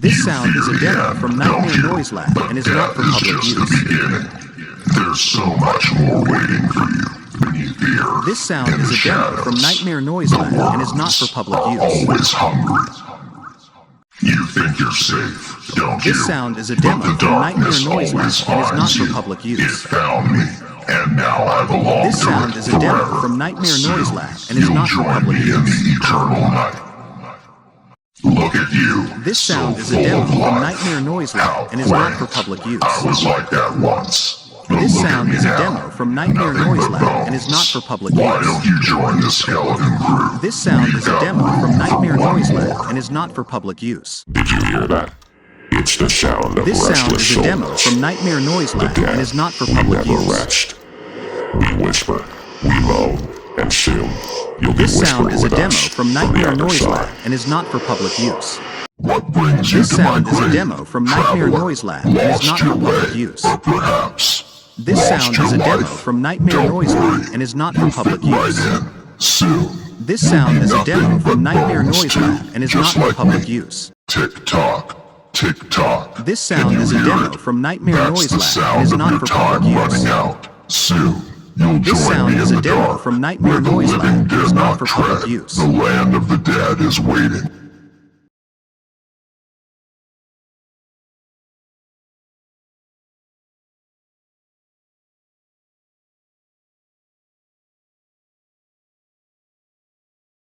This sound is a demo from Nightmare Noise Lab and is not for public use. There's so much more waiting for you beneath the earth. This sound is a demo from Nightmare Noise Lab and is not for public use. Always hungry. You think you're safe, don't you? This sound is a demo from Nightmare Noise Lab and is not for public use. It found me, and now I belong This to sound it is a demo forever. from Nightmare Soon, Noise Lab and is not for you'll join public me in use. the eternal night. Look at you. This sound so is a demo full of from life. Nightmare Noise How Lab and is not for quaint. public use. I was like that once. But This look at sound me is a now. demo from Nightmare Nothing Noise but Lab and is not bones. for public Why use. don't you join the skeleton crew? This sound is a We've demo got from room Nightmare for one Noise more. Lab and is not for public use. Did you hear that? It's the sound of This sound restless is a demo souls. from Nightmare Noise The Lab dead, and is not for we public never use. rest. We whisper, we moan, and soon you'll be This sound whispering is a with demo us from the Nightmare other Noise side. Lab and is not for public use. What brings you This to sound my is a grave? demo from Nightmare Traveler, Noise Lab and is lost not your for public way, use. but perhaps This lost sound your is a demo life. from Nightmare Don't Noise worry, Lab and is not for you'll public fit right use. in. Soon. This sound is a demo Nothing from but Nightmare bones, Noise too, Lab and is not just for like public me. use. Tick tock, tick tock. This Can sound you is a hear demo it? from Nightmare That's Noise the Lab and sound is of not your for time public running use. out. Soon, you'll This join sound me is in a the demo dark, from Nightmare where the Noise living Lab and is dare not not for public tread. use. The land of the dead is waiting.